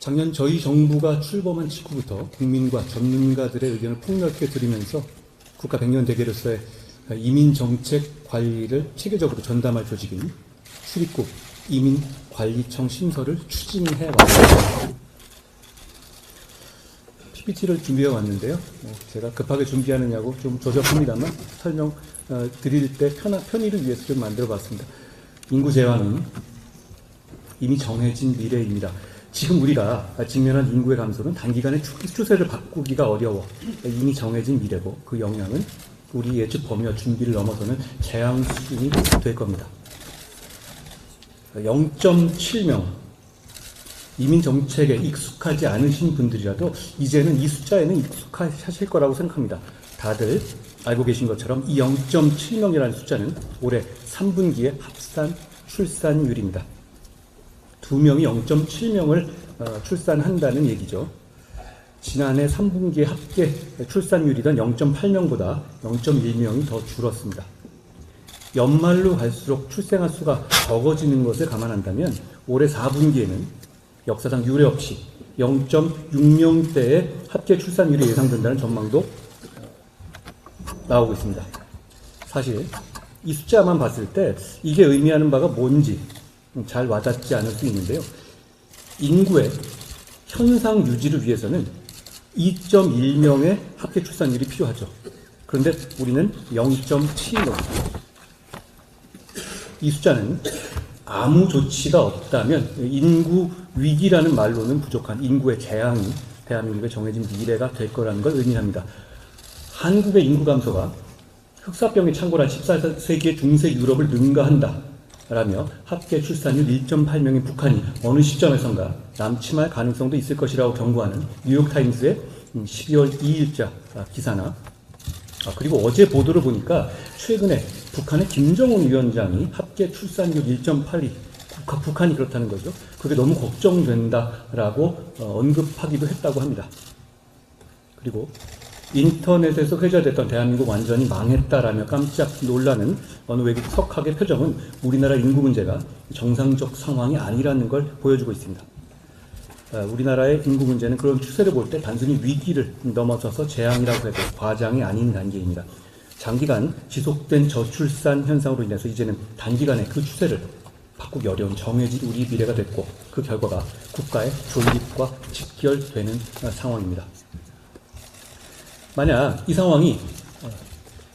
작년 저희 정부가 출범한 직후부터 국민과 전문가들의 의견을 폭넓게 들으면서 국가 백년 대계로서의 이민정책 관리를 체계적으로 전담할 조직인 출입국 이민관리청 신설을 추진해 왔습니다. PPT를 준비해 왔는데요. 제가 급하게 준비하느냐고 좀 조잡합니다만 설명 드릴 때 편의를 위해서 좀 만들어 봤습니다. 인구 제왕은 이미 정해진 미래입니다. 지금 우리가 직면한 인구의 감소는 단기간에 추세를 바꾸기가 어려워 이미 정해진 미래고, 그 영향은 우리 예측 범위와 준비를 넘어서는 재앙 수준이 될 겁니다. 0.7명, 이민 정책에 익숙하지 않으신 분들이라도 이제는 이 숫자에는 익숙하실 거라고 생각합니다. 다들 알고 계신 것처럼 이 0.7명이라는 숫자는 올해 3분기의 합산 출산율입니다. 2명이 0.7명을 출산한다는 얘기죠. 지난해 3분기의 합계 출산율이던 0.8명보다 0.1명이 더 줄었습니다. 연말로 갈수록 출생아 수가 적어지는 것을 감안한다면 올해 4분기에는 역사상 유례 없이 0.6명대의 합계 출산율이 예상된다는 전망도 나오고 있습니다. 사실 이 숫자만 봤을 때 이게 의미하는 바가 뭔지 잘 와닿지 않을 수 있는데요. 인구의 현상 유지를 위해서는 2.1명의 합계 출산율이 필요하죠. 그런데 우리는 0.7명. 이 숫자는 아무 조치가 없다면 인구 위기라는 말로는 부족한 인구의 재앙이 대한민국의 정해진 미래가 될 거라는 걸 의미합니다. 한국의 인구 감소가 흑사병에 창궐한 14세기의 중세 유럽을 능가한다 라며 합계 출산율 1.8명인 북한이 어느 시점에선가 남침할 가능성도 있을 것이라고 경고하는 뉴욕타임스의 12월 2일자 기사나, 그리고 어제 보도를 보니까 최근에 북한의 김정은 위원장이 합계 출산율 1.82, 북한이 그렇다는 거죠. 그게 너무 걱정된다라고 언급하기도 했다고 합니다. 그리고 인터넷에서 회자됐던 대한민국 완전히 망했다라며 깜짝 놀라는 어느 외국 석학의 표정은 우리나라 인구 문제가 정상적 상황이 아니라는 걸 보여주고 있습니다. 우리나라의 인구 문제는 그런 추세를 볼 때 단순히 위기를 넘어서서 재앙이라고 해도 과장이 아닌 단계입니다. 장기간 지속된 저출산 현상으로 인해서 이제는 단기간에 그 추세를 바꾸기 어려운 정해진 우리 미래가 됐고, 그 결과가 국가의 존립과 직결되는 상황입니다. 만약 이 상황이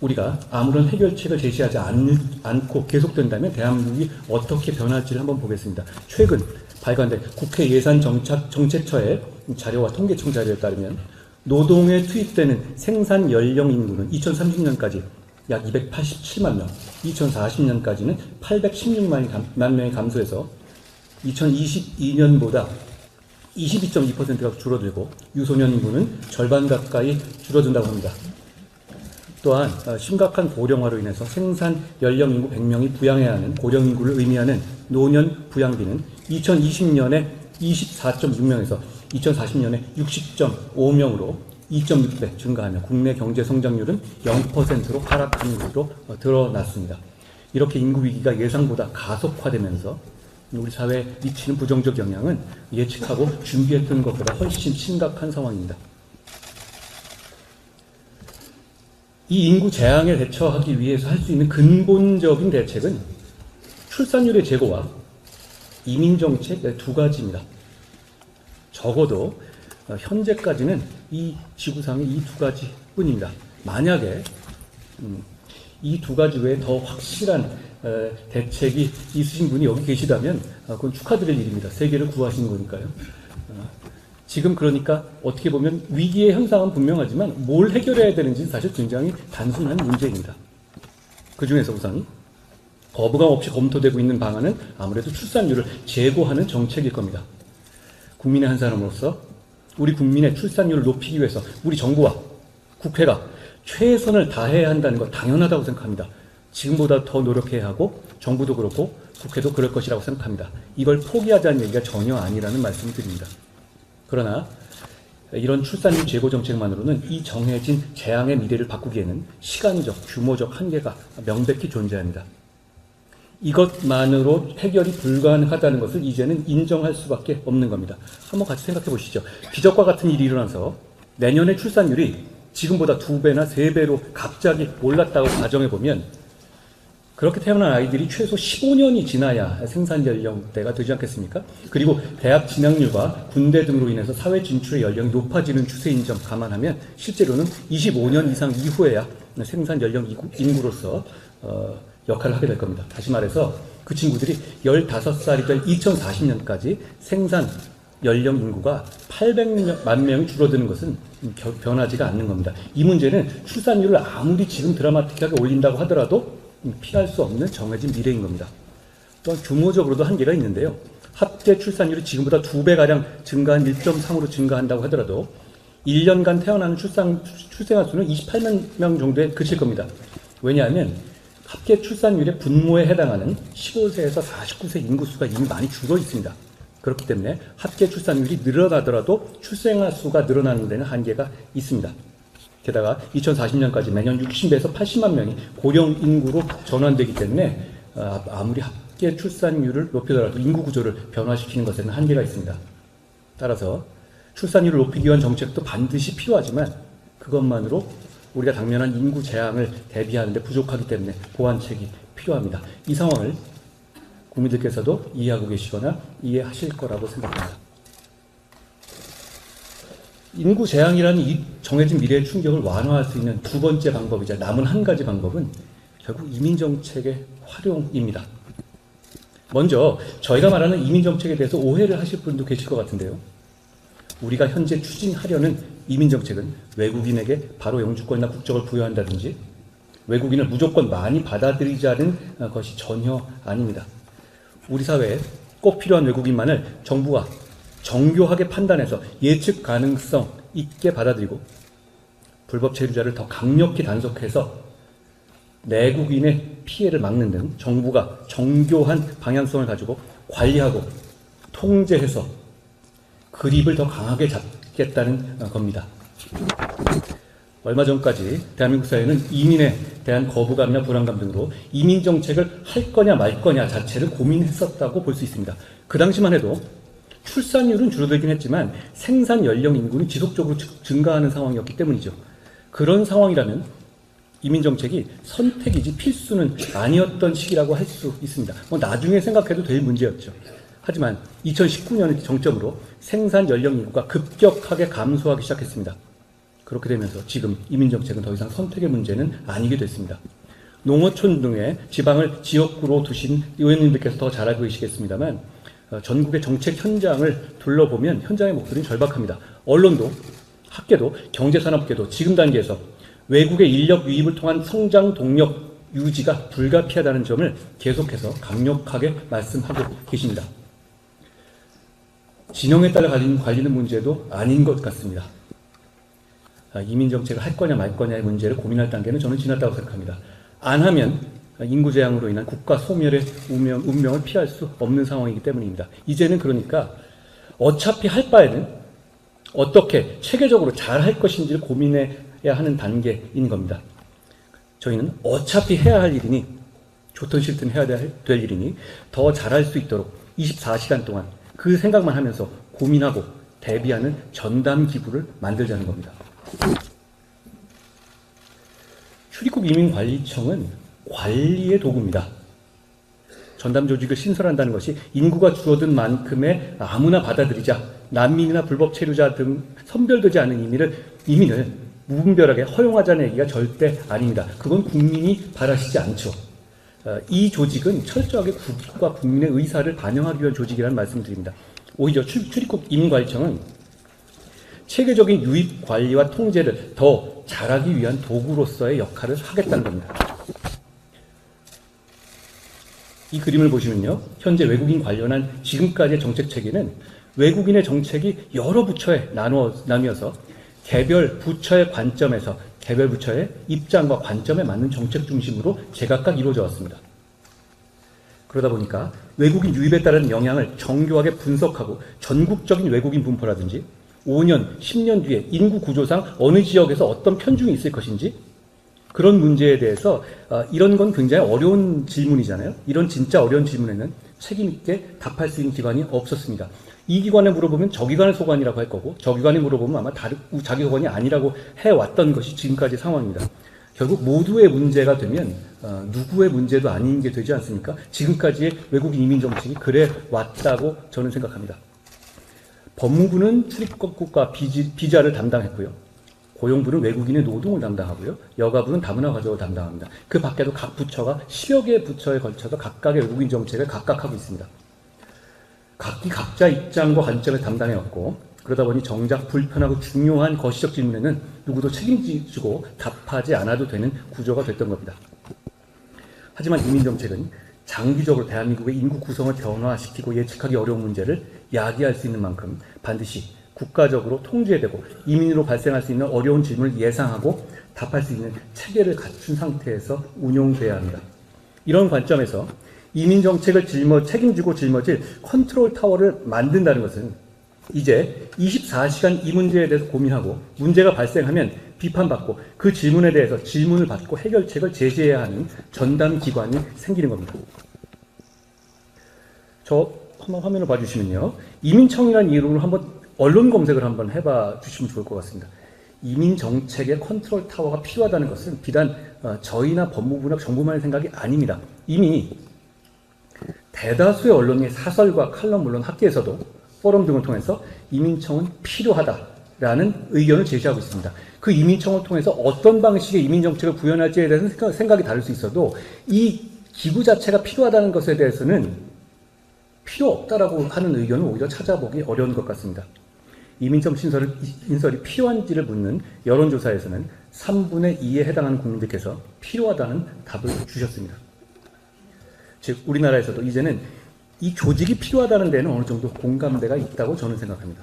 우리가 아무런 해결책을 제시하지 않고 계속된다면 대한민국이 어떻게 변할지를 한번 보겠습니다. 최근 발간된 국회 예산정책처의 자료와 통계청 자료에 따르면 노동에 투입되는 생산 연령 인구는 2030년까지 약 287만 명, 2040년까지는 816만 명이 감소해서 2022년보다 22.2%가 줄어들고 유소년 인구는 절반 가까이 줄어든다고 합니다. 또한 심각한 고령화로 인해서 생산 연령 인구 100명이 부양해야 하는 고령 인구를 의미하는 노년 부양비는 2020년에 24.6명에서 2040년에 60.5명으로 2.6배 증가하며 국내 경제 성장률은 0%로 하락하는 것으로 드러났습니다. 이렇게 인구 위기가 예상보다 가속화되면서 우리 사회에 미치는 부정적 영향은 예측하고 준비했던 것보다 훨씬 심각한 상황입니다. 이 인구 재앙에 대처하기 위해서 할 수 있는 근본적인 대책은 출산율의 제고와 이민정책 두 가지입니다. 적어도 현재까지는 이 지구상의 이 두 가지 뿐입니다. 만약에 이 두 가지 외에 더 확실한 대책이 있으신 분이 여기 계시다면 그건 축하드릴 일입니다. 세계를 구하시는 거니까요. 지금 그러니까 어떻게 보면 위기의 현상은 분명하지만 뭘 해결해야 되는지는 사실 굉장히 단순한 문제입니다. 그 중에서 우선 거부감 없이 검토되고 있는 방안은 아무래도 출산율을 제고하는 정책일 겁니다. 국민의 한 사람으로서 우리 국민의 출산율을 높이기 위해서 우리 정부와 국회가 최선을 다해야 한다는 것 당연하다고 생각합니다. 지금보다 더 노력해야 하고 정부도 그렇고 국회도 그럴 것이라고 생각합니다. 이걸 포기하자는 얘기가 전혀 아니라는 말씀을 드립니다. 그러나 이런 출산율 제고 정책만으로는 이 정해진 재앙의 미래를 바꾸기에는 시간적, 규모적 한계가 명백히 존재합니다. 이것만으로 해결이 불가능하다는 것을 이제는 인정할 수밖에 없는 겁니다. 한번 같이 생각해 보시죠. 기적과 같은 일이 일어나서 내년에 출산율이 지금보다 2배나 3배로 갑자기 올랐다고 가정해 보면 그렇게 태어난 아이들이 최소 15년이 지나야 생산 연령대가 되지 않겠습니까? 그리고 대학 진학률과 군대 등으로 인해서 사회 진출의 연령이 높아지는 추세인 점 감안하면 실제로는 25년 이상 이후에야 생산 연령 인구로서 역할을 하게 될 겁니다. 다시 말해서 그 친구들이 15살이 될 2040년까지 생산 연령 인구가 800만 명이 줄어드는 것은 변하지가 않는 겁니다. 이 문제는 출산율을 아무리 지금 드라마틱하게 올린다고 하더라도 피할 수 없는 정해진 미래인 겁니다. 또한 규모적으로도 한계가 있는데요. 합계 출산율이 지금보다 2배가량 증가한 1.3으로 증가한다고 하더라도 1년간 태어나는 출생아 수는 28만 명 정도에 그칠 겁니다. 왜냐하면 합계 출산율의 분모에 해당하는 15세에서 49세 인구수가 이미 많이 줄어 있습니다. 그렇기 때문에 합계 출산율이 늘어나더라도 출생아 수가 늘어나는 데는 한계가 있습니다. 게다가 2040년까지 매년 60에서 80만 명이 고령 인구로 전환되기 때문에 아무리 합계 출산율을 높이더라도 인구 구조를 변화시키는 것에는 한계가 있습니다. 따라서 출산율을 높이기 위한 정책도 반드시 필요하지만 그것만으로 우리가 당면한 인구 재앙을 대비하는 데 부족하기 때문에 보완책이 필요합니다. 이 상황을 국민들께서도 이해하고 계시거나 이해하실 거라고 생각합니다. 인구 재앙이라는 이 정해진 미래의 충격을 완화할 수 있는 두 번째 방법이자 남은 한 가지 방법은 결국 이민정책의 활용입니다. 먼저 저희가 말하는 이민정책에 대해서 오해를 하실 분도 계실 것 같은데요. 우리가 현재 추진하려는 이민정책은 외국인에게 바로 영주권이나 국적을 부여한다든지 외국인을 무조건 많이 받아들이자는 것이 전혀 아닙니다. 우리 사회에 꼭 필요한 외국인만을 정부가 정교하게 판단해서 예측 가능성 있게 받아들이고 불법 체류자를 더 강력히 단속해서 내국인의 피해를 막는 등 정부가 정교한 방향성을 가지고 관리하고 통제해서 그립을 더 강하게 잡겠다는 겁니다. 얼마 전까지 대한민국 사회는 이민에 대한 거부감이나 불안감 등으로 이민 정책을 할 거냐 말 거냐 자체를 고민했었다고 볼 수 있습니다. 그 당시만 해도 출산율은 줄어들긴 했지만 생산 연령 인구는 지속적으로 증가하는 상황이었기 때문이죠. 그런 상황이라면 이민 정책이 선택이지 필수는 아니었던 시기라고 할 수 있습니다. 나중에 생각해도 될 문제였죠. 하지만 2019년을 정점으로 생산 연령 인구가 급격하게 감소하기 시작했습니다. 그렇게 되면서 지금 이민 정책은 더 이상 선택의 문제는 아니게 됐습니다. 농어촌 등의 지방을 지역구로 두신 의원님들께서 더 잘 알고 계시겠습니다만 전국의 정책 현장을 둘러보면 현장의 목소리는 절박합니다. 언론도, 학계도, 경제산업계도 지금 단계에서 외국의 인력 유입을 통한 성장 동력 유지가 불가피하다는 점을 계속해서 강력하게 말씀하고 계십니다. 진영에 따라 갈리는 문제도 아닌 것 같습니다. 이민 정책을 할 거냐 말 거냐의 문제를 고민할 단계는 저는 지났다고 생각합니다. 안 하면 인구 재앙으로 인한 국가 소멸의 운명을 피할 수 없는 상황이기 때문입니다. 이제는 그러니까 어차피 할 바에는 어떻게 체계적으로 잘 할 것인지를 고민해야 하는 단계인 겁니다. 저희는 어차피 해야 할 일이니 좋든 싫든 해야 될 일이니 더 잘할 수 있도록 24시간 동안 그 생각만 하면서 고민하고 대비하는 전담 기구를 만들자는 겁니다. 출입국 이민관리청은 관리의 도구입니다. 전담 조직을 신설한다는 것이 인구가 줄어든 만큼의 아무나 받아들이자 난민이나 불법 체류자 등 선별되지 않은 이민을 무분별하게 허용하자는 얘기가 절대 아닙니다. 그건 국민이 바라시지 않죠. 이 조직은 철저하게 국가 국민의 의사를 반영하기 위한 조직이라는 말씀을 드립니다. 오히려 출입국 이민관리청은 체계적인 유입 관리와 통제를 더 잘하기 위한 도구로서의 역할을 하겠다는 겁니다. 이 그림을 보시면요. 현재 외국인 관련한 지금까지의 정책 체계는 외국인의 정책이 여러 부처에 나뉘어서 개별 부처의 관점에서 개별 부처의 입장과 관점에 맞는 정책 중심으로 제각각 이루어져 왔습니다. 그러다 보니까 외국인 유입에 따른 영향을 정교하게 분석하고 전국적인 외국인 분포라든지 5년, 10년 뒤에 인구 구조상 어느 지역에서 어떤 편중이 있을 것인지 그런 문제에 대해서 이런 건 굉장히 어려운 질문이잖아요. 이런 진짜 어려운 질문에는 책임 있게 답할 수 있는 기관이 없었습니다. 이 기관에 물어보면 저 기관의 소관이라고 할 거고 저 기관에 물어보면 아마 자기 소관이 아니라고 해왔던 것이 지금까지 상황입니다. 결국 모두의 문제가 되면 누구의 문제도 아닌 게 되지 않습니까? 지금까지의 외국인 이민 정책이 그래 왔다고 저는 생각합니다. 법무부는 출입국과 비자를 담당했고요. 고용부는 외국인의 노동을 담당하고요. 여가부는 다문화 가족을 담당합니다. 그 밖에도 각 부처가 10여 개의 부처에 걸쳐서 각각의 외국인 정책을 각각 하고 있습니다. 각기 각자 입장과 관점을 담당해왔고 그러다 보니 정작 불편하고 중요한 거시적 질문에는 누구도 책임지고 답하지 않아도 되는 구조가 됐던 겁니다. 하지만 이민정책은 장기적으로 대한민국의 인구 구성을 변화시키고 예측하기 어려운 문제를 야기할 수 있는 만큼 반드시 국가적으로 통제되고 이민으로 발생할 수 있는 어려운 질문을 예상하고 답할 수 있는 체계를 갖춘 상태에서 운용돼야 합니다. 이런 관점에서 이민정책을 책임지고 짊어질 컨트롤 타워를 만든다는 것은 이제 24시간 이 문제에 대해서 고민하고 문제가 발생하면 비판받고 그 질문에 대해서 질문을 받고 해결책을 제시해야 하는 전담 기관이 생기는 겁니다. 저 한번 화면을 봐주시면요. 이민청이라는 이름으로 한번 언론 검색을 한번 해봐 주시면 좋을 것 같습니다. 이민정책의 컨트롤 타워가 필요하다는 것은 비단 저희나 법무부나 정부만의 생각이 아닙니다. 이미 대다수의 언론의 사설과 칼럼 물론 학계에서도 포럼 등을 통해서 이민청은 필요하다라는 의견을 제시하고 있습니다. 그 이민청을 통해서 어떤 방식의 이민정책을 구현할지에 대해서는 생각이 다를 수 있어도 이 기구 자체가 필요하다는 것에 대해서는 필요 없다라고 하는 의견을 오히려 찾아보기 어려운 것 같습니다. 이민청 신설이 필요한지를 묻는 여론조사에서는 3분의 2에 해당하는 국민들께서 필요하다는 답을 주셨습니다. 즉 우리나라에서도 이제는 이 조직이 필요하다는 데는 어느 정도 공감대가 있다고 저는 생각합니다.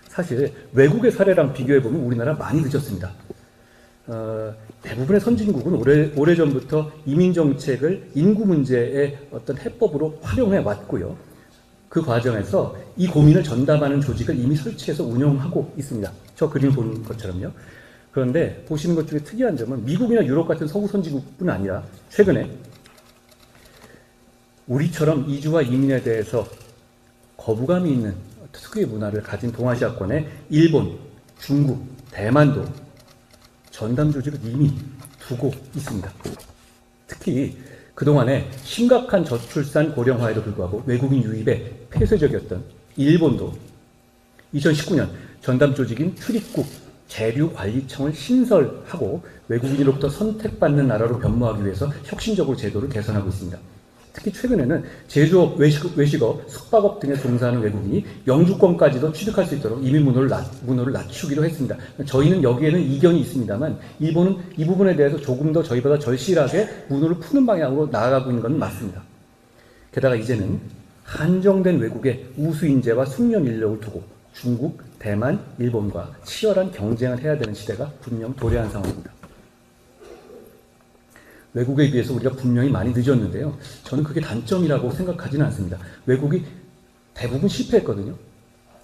사실 외국의 사례랑 비교해보면 우리나라 많이 늦었습니다. 대부분의 선진국은 오래전부터 이민정책을 인구 문제의 어떤 해법으로 활용해 왔고요. 그 과정에서 이 고민을 전담하는 조직을 이미 설치해서 운영하고 있습니다. 저 그림 본 것처럼요. 그런데 보시는 것 중에 특이한 점은 미국이나 유럽 같은 서구 선진국뿐 아니라 최근에 우리처럼 이주와 이민에 대해서 거부감이 있는 특유의 문화를 가진 동아시아권의 일본, 중국, 대만도 전담 조직을 이미 두고 있습니다. 특히 그동안에 심각한 저출산 고령화에도 불구하고 외국인 유입에 폐쇄적이었던 일본도 2019년 전담 조직인 출입국 재류관리청을 신설하고 외국인으로부터 선택받는 나라로 변모하기 위해서 혁신적으로 제도를 개선하고 있습니다. 특히 최근에는 제조업, 외식업, 숙박업 등에 종사하는 외국인이 영주권까지도 취득할 수 있도록 이민 문호를 낮추기로 했습니다. 저희는 여기에는 이견이 있습니다만 일본은 이 부분에 대해서 조금 더 저희보다 절실하게 문호를 푸는 방향으로 나아가고 있는 건 맞습니다. 게다가 이제는 한정된 외국의 우수 인재와 숙련 인력을 두고 중국, 대만, 일본과 치열한 경쟁을 해야 되는 시대가 분명 도래한 상황입니다. 외국에 비해서 우리가 분명히 많이 늦었는데요. 저는 그게 단점이라고 생각하지는 않습니다. 외국이 대부분 실패했거든요.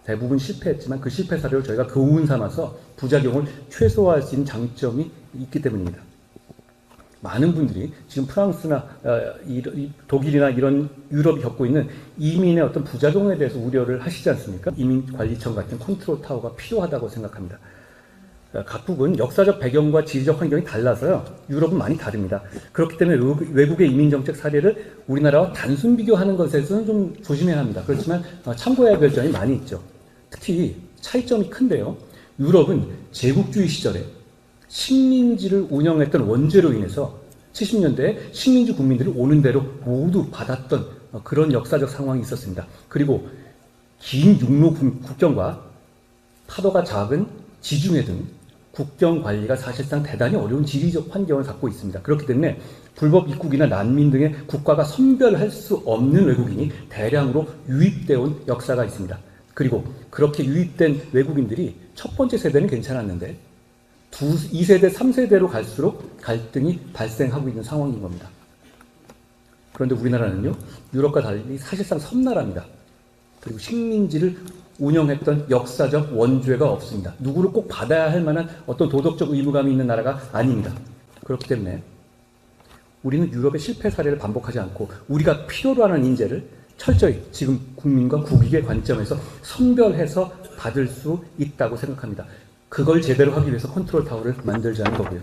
대부분 실패했지만 그 실패 사례를 저희가 교훈 삼아서 부작용을 최소화할 수 있는 장점이 있기 때문입니다. 많은 분들이 지금 프랑스나 독일이나 이런 유럽이 겪고 있는 이민의 어떤 부작용에 대해서 우려를 하시지 않습니까? 이민관리청 같은 컨트롤 타워가 필요하다고 생각합니다. 각국은 역사적 배경과 지리적 환경이 달라서요. 유럽은 많이 다릅니다. 그렇기 때문에 외국의 이민정책 사례를 우리나라와 단순 비교하는 것에서는 좀 조심해야 합니다. 그렇지만 참고해야 될 점이 많이 있죠. 특히 차이점이 큰데요. 유럽은 제국주의 시절에 식민지를 운영했던 원죄로 인해서 70년대에 식민지 국민들이 오는 대로 모두 받았던 그런 역사적 상황이 있었습니다. 그리고 긴 육로 국경과 파도가 작은 지중해 등 국경 관리가 사실상 대단히 어려운 지리적 환경을 갖고 있습니다. 그렇기 때문에 불법 입국이나 난민 등의 국가가 선별할 수 없는 외국인이 대량으로 유입되어 온 역사가 있습니다. 그리고 그렇게 유입된 외국인들이 첫 번째 세대는 괜찮았는데 2세대, 3세대로 갈수록 갈등이 발생하고 있는 상황인 겁니다. 그런데 우리나라는요, 유럽과 달리 사실상 섬나라입니다. 그리고 식민지를 운영했던 역사적 원죄가 없습니다. 누구를 꼭 받아야 할 만한 어떤 도덕적 의무감이 있는 나라가 아닙니다. 그렇기 때문에 우리는 유럽의 실패 사례를 반복하지 않고 우리가 필요로 하는 인재를 철저히 지금 국민과 국익의 관점에서 선별해서 받을 수 있다고 생각합니다. 그걸 제대로 하기 위해서 컨트롤 타워를 만들자는 거고요.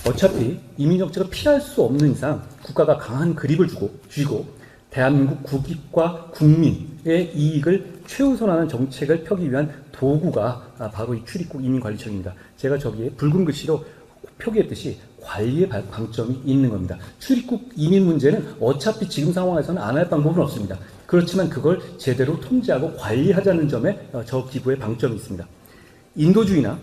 어차피 이민정책을 피할 수 없는 이상 국가가 강한 그립을 쥐고 대한민국 국익과 국민의 이익을 최우선하는 정책을 펴기 위한 도구가 바로 이 출입국 이민관리청입니다. 제가 저기에 붉은 글씨로 표기했듯이 관리의 방점이 있는 겁니다. 출입국 이민 문제는 어차피 지금 상황에서는 안 할 방법은 없습니다. 그렇지만 그걸 제대로 통제하고 관리하자는 점에 저 기부의 방점이 있습니다. 인도주의나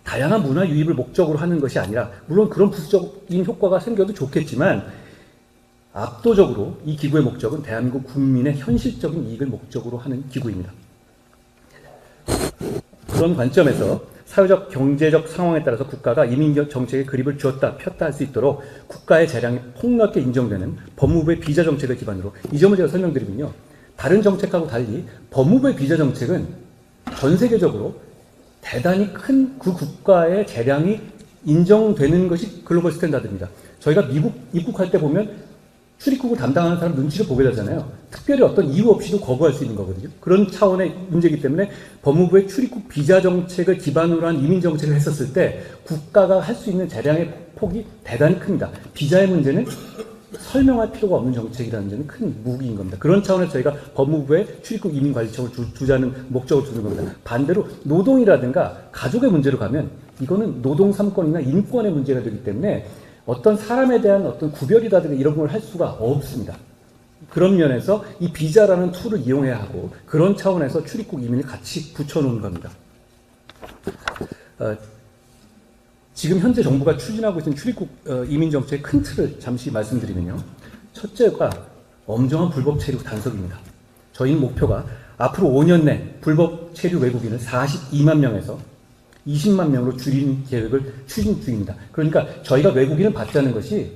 다양한 문화 유입을 목적으로 하는 것이 아니라 물론 그런 부수적인 효과가 생겨도 좋겠지만 압도적으로 이 기구의 목적은 대한민국 국민의 현실적인 이익을 목적으로 하는 기구입니다. 그런 관점에서 사회적 경제적 상황에 따라서 국가가 이민 정책에 그립을 쥐었다 폈다 할 수 있도록 국가의 재량이 폭넓게 인정되는 법무부의 비자 정책을 기반으로 이 점을 제가 설명드리면요. 다른 정책하고 달리 법무부의 비자 정책은 전 세계적으로 대단히 큰 그 국가의 재량이 인정되는 것이 글로벌 스탠다드입니다. 저희가 미국 입국할 때 보면 출입국을 담당하는 사람 눈치를 보게 되잖아요. 특별히 어떤 이유 없이도 거부할 수 있는 거거든요. 그런 차원의 문제이기 때문에 법무부의 출입국 비자 정책을 기반으로 한 이민 정책을 했었을 때 국가가 할 수 있는 재량의 폭이 대단히 큽니다. 비자의 문제는 설명할 필요가 없는 정책이라는 점이 큰 무기인 겁니다. 그런 차원에서 저희가 법무부의 출입국 이민관리청을 두자는 목적을 두는 겁니다. 반대로 노동이라든가 가족의 문제로 가면 이거는 노동 3권이나 인권의 문제가 되기 때문에 어떤 사람에 대한 어떤 구별이라든가 이런 걸 할 수가 없습니다. 그런 면에서 이 비자라는 툴을 이용해야 하고 그런 차원에서 출입국 이민을 같이 붙여놓은 겁니다. 지금 현재 정부가 추진하고 있는 출입국 이민 정책의 큰 틀을 잠시 말씀드리면요. 첫째가 엄정한 불법 체류 단속입니다. 저희 목표가 앞으로 5년 내 불법 체류 외국인을 42만 명에서 20만 명으로 줄이는 계획을 추진 중입니다. 그러니까 저희가 외국인을 받자는 것이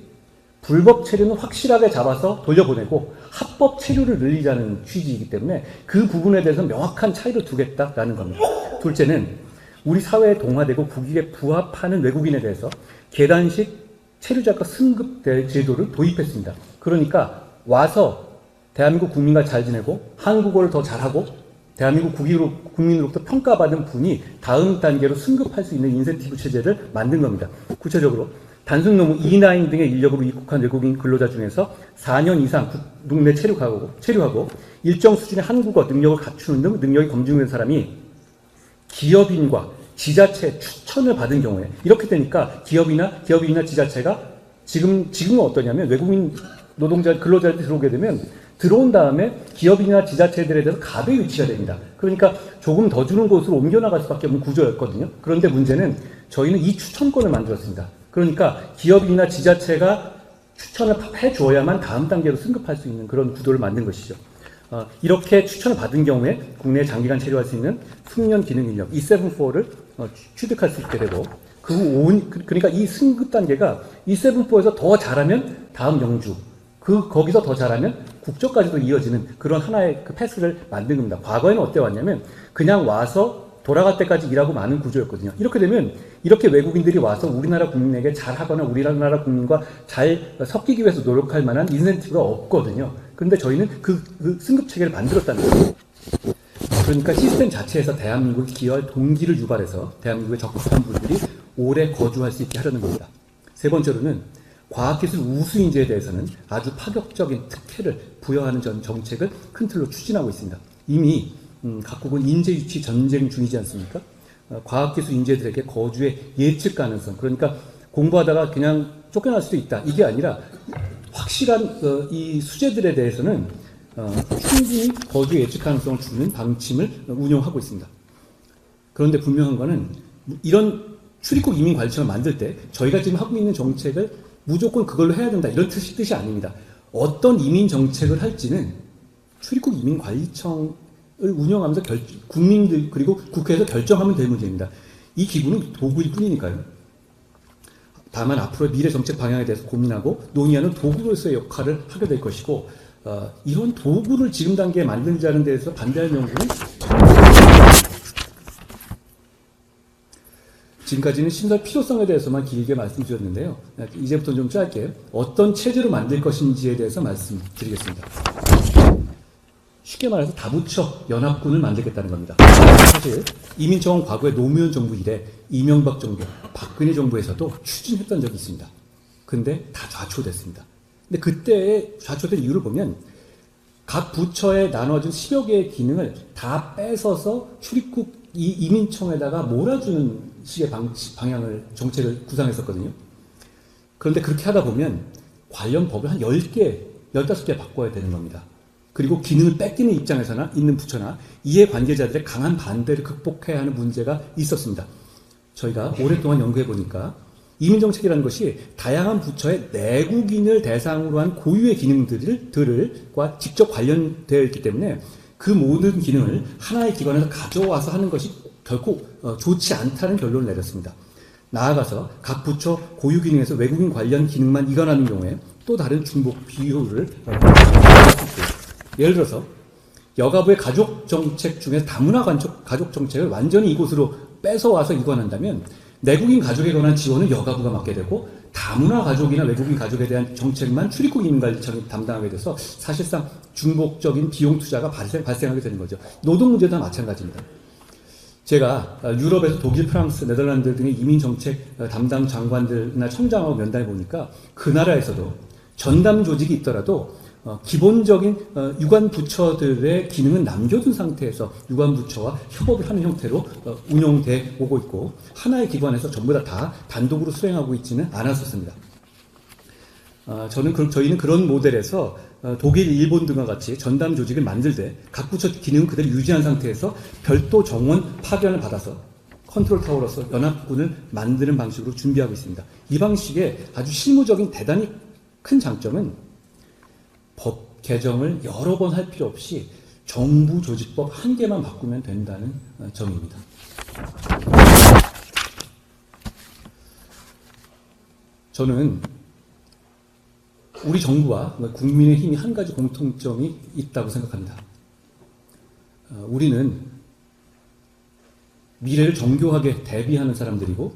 불법 체류는 확실하게 잡아서 돌려보내고 합법 체류를 늘리자는 취지이기 때문에 그 부분에 대해서 명확한 차이를 두겠다라는 겁니다. 둘째는 우리 사회에 동화되고 국익에 부합하는 외국인에 대해서 계단식 체류자가 승급 제도를 도입했습니다. 그러니까 와서 대한민국 국민과 잘 지내고 한국어를 더 잘하고 대한민국 국민으로부터 평가받은 분이 다음 단계로 승급할 수 있는 인센티브 체제를 만든 겁니다. 구체적으로 단순 노무 E9 등의 인력으로 입국한 외국인 근로자 중에서 4년 이상 국내 체류하고 일정 수준의 한국어 능력을 갖추는 등 능력이 검증된 사람이 기업인과 지자체 추천을 받은 경우에 이렇게 되니까 기업인이나 지자체가 지금은 어떠냐면 외국인 노동자 근로자들이 들어오게 되면 들어온 다음에 기업이나 지자체들에 대해서 갑의 위치가 됩니다. 그러니까 조금 더 주는 곳으로 옮겨나갈 수밖에 없는 구조였거든요. 그런데 문제는 저희는 이 추천권을 만들었습니다. 그러니까 기업이나 지자체가 추천을 해줘야만 다음 단계로 승급할 수 있는 그런 구도를 만든 것이죠. 이렇게 추천을 받은 경우에 국내에 장기간 체류할 수 있는 숙련 기능 인력 E74를 취득할 수 있게 되고 그러니까 이 승급 단계가 E74에서 더 잘하면 다음 영주 거기서 더 잘하면 국적까지도 이어지는 그런 하나의 그 패스를 만든 겁니다. 과거에는 어때 왔냐면 그냥 와서 돌아갈 때까지 일하고 마는 구조였거든요. 이렇게 되면 이렇게 외국인들이 와서 우리나라 국민에게 잘하거나 우리나라 국민과 잘 섞이기 위해서 노력할 만한 인센티브가 없거든요. 그런데 저희는 그 승급 체계를 만들었다는 거예요. 그러니까 시스템 자체에서 대한민국을 기여할 동기를 유발해서 대한민국에 적합한 분들이 오래 거주할 수 있게 하려는 겁니다. 세 번째로는 과학기술 우수인재에 대해서는 아주 파격적인 특혜를 부여하는 정책을 큰 틀로 추진하고 있습니다. 이미 각국은 인재 유치 전쟁 중이지 않습니까? 과학기술 인재들에게 거주의 예측 가능성, 그러니까 공부하다가 그냥 쫓겨날 수도 있다. 이게 아니라 확실한 이 수재들에 대해서는 충분히 거주 예측 가능성을 주는 방침을 운영하고 있습니다. 그런데 분명한 거는 이런 출입국 이민관리청을 만들 때 저희가 지금 하고 있는 정책을 무조건 그걸로 해야 된다 이런 뜻이 아닙니다. 어떤 이민 정책을 할지는 출입국 이민관리청을 운영하면서 국민들 그리고 국회에서 결정하면 될 문제입니다. 이 기구는 도구일 뿐이니까요. 다만 앞으로의 미래 정책 방향에 대해서 고민하고 논의하는 도구로서의 역할을 하게 될 것이고 이런 도구를 지금 단계에 만든지 하는 데에서 반대하는 연구는 지금까지는 신설 필요성에 대해서만 길게 말씀드렸는데요. 이제부터 좀 짧게 어떤 체제로 만들 것인지에 대해서 말씀드리겠습니다. 쉽게 말해서 다부처 연합군을 만들겠다는 겁니다. 사실 이민정은 과거에 노무현 정부 이래 이명박 정부, 박근혜 정부에서도 추진했던 적이 있습니다. 근데 다 좌초됐습니다. 근데 그때 좌초된 이유를 보면 각 부처에 나눠진 10여 개의 기능을 다 뺏어서 출입국 이민청에다가 몰아주는 식의 방향을, 정책을 구상했었거든요. 그런데 그렇게 하다 보면 관련 법을 한 10개, 15개 바꿔야 되는 겁니다. 그리고 기능을 뺏기는 입장에서나 있는 부처나 이해 관계자들의 강한 반대를 극복해야 하는 문제가 있었습니다. 저희가 오랫동안 연구해 보니까 이민정책이라는 것이 다양한 부처의 내국인을 대상으로 한 고유의 기능들과 직접 관련되어 있기 때문에 그 모든 기능을 하나의 기관에서 가져와서 하는 것이 결코 좋지 않다는 결론을 내렸습니다. 나아가서 각 부처 고유 기능에서 외국인 관련 기능만 이관하는 경우에 또 다른 중복 비효율을 예를 들어서 여가부의 가족정책 중에서 다문화 가족정책을 완전히 이곳으로 뺏어와서 이관한다면 내국인 가족에 관한 지원은 여가부가 맡게 되고 다문화 가족이나 외국인 가족에 대한 정책만 출입국 이민관리청이 담당하게 돼서 사실상 중복적인 비용 투자가 발생하게 되는 거죠. 노동 문제도 마찬가지입니다. 제가 유럽에서 독일, 프랑스, 네덜란드 등의 이민정책 담당 장관들이나 청장하고 면담해 보니까 그 나라에서도 전담 조직이 있더라도 기본적인 유관 부처들의 기능은 남겨둔 상태에서 유관 부처와 협업을 하는 형태로 운영돼 오고 있고 하나의 기관에서 전부 다 단독으로 수행하고 있지는 않았었습니다. 저희는 그런 모델에서 독일, 일본 등과 같이 전담 조직을 만들 때 각 부처 기능은 그대로 유지한 상태에서 별도 정원 파견을 받아서 컨트롤 타워로서 연합군을 만드는 방식으로 준비하고 있습니다. 이 방식의 아주 실무적인 대단히 큰 장점은 법 개정을 여러 번 할 필요 없이 정부 조직법 한 개만 바꾸면 된다는 점입니다. 저는 우리 정부와 국민의힘이 한 가지 공통점이 있다고 생각합니다. 우리는 미래를 정교하게 대비하는 사람들이고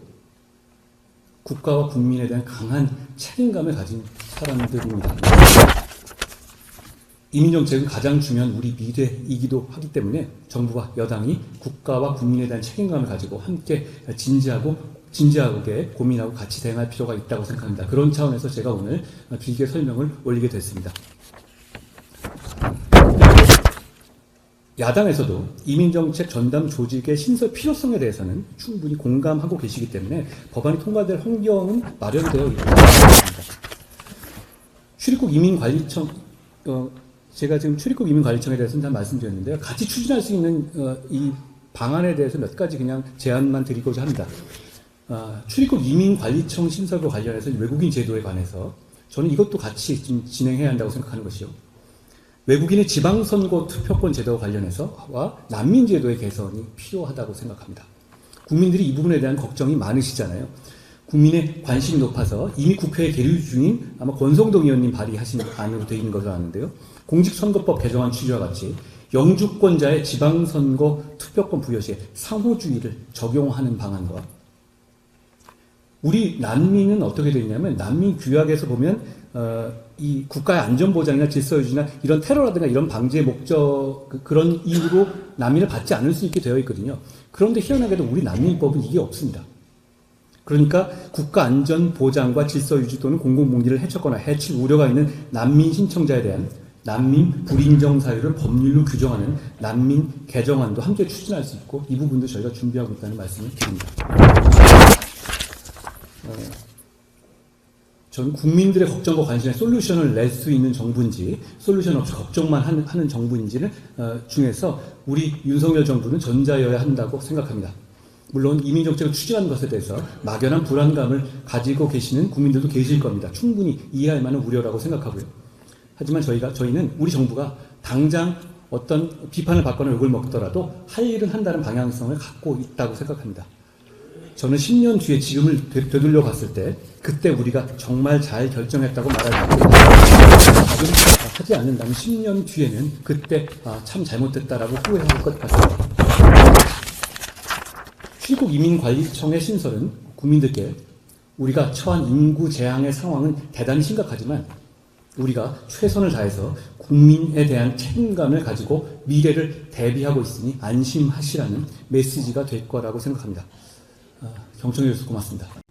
국가와 국민에 대한 강한 책임감을 가진 사람들입니다. 이민정책은 가장 중요한 우리 미래이기도 하기 때문에 정부와 여당이 국가와 국민에 대한 책임감을 가지고 함께 진지하게 고민하고 같이 대응할 필요가 있다고 생각합니다. 그런 차원에서 제가 오늘 길게 설명을 올리게 됐습니다. 야당에서도 이민정책 전담 조직의 신설 필요성에 대해서는 충분히 공감하고 계시기 때문에 법안이 통과될 환경은 마련되어 있다고 생각합니다. 출입국 이민관리청, 제가 지금 출입국 이민관리청에 대해서는 다 말씀드렸는데요. 같이 추진할 수 있는 이 방안에 대해서 몇 가지 그냥 제안만 드리고자 합니다. 출입국 이민관리청 신설과 관련해서 외국인 제도에 관해서 저는 이것도 같이 좀 진행해야 한다고 생각하는 것이요. 외국인의 지방선거 투표권 제도와 관련해서와 난민 제도의 개선이 필요하다고 생각합니다. 국민들이 이 부분에 대한 걱정이 많으시잖아요. 국민의 관심이 높아서 이미 국회에 계류 중인 아마 권성동 의원님 발의하신 안으로 되어 있는 것으로 아는데요. 공직선거법 개정안 취지와 같이 영주권자의 지방선거 투표권 부여 시에 상호주의를 적용하는 방안과 우리 난민은 어떻게 되어 있냐면 난민 규약에서 보면 이 국가의 안전보장이나 질서유지나 이런 테러라든가 이런 방지의 목적 그런 이유로 난민을 받지 않을 수 있게 되어 있거든요. 그런데 희한하게도 우리 난민법은 이게 없습니다. 그러니까 국가 안전보장과 질서유지 또는 공공복리를 해쳤거나 해칠 우려가 있는 난민 신청자에 대한 난민 불인정 사유를 법률로 규정하는 난민 개정안도 함께 추진할 수 있고 이 부분도 저희가 준비하고 있다는 말씀을 드립니다. 전 국민들의 걱정과 관심에 솔루션을 낼 수 있는 정부인지 솔루션 없이 걱정만 하는 정부인지를 중에서 우리 윤석열 정부는 전자여야 한다고 생각합니다. 물론 이민정책을 추진하는 것에 대해서 막연한 불안감을 가지고 계시는 국민들도 계실 겁니다. 충분히 이해할 만한 우려라고 생각하고요. 하지만 저희는 우리 정부가 당장 어떤 비판을 받거나 욕을 먹더라도 할 일은 한다는 방향성을 갖고 있다고 생각합니다. 저는 10년 뒤에 지금을 되돌려 봤을 때 그때 우리가 정말 잘 결정했다고 말할 수 있습니다. 하지 않는다면 10년 뒤에는 그때 참 잘못됐다라고 후회할 것 같습니다. 출국이민관리청의 신설은 국민들께 우리가 처한 인구 재앙의 상황은 대단히 심각하지만 우리가 최선을 다해서 국민에 대한 책임감을 가지고 미래를 대비하고 있으니 안심하시라는 메시지가 될 거라고 생각합니다. 경청해 주셔서 고맙습니다.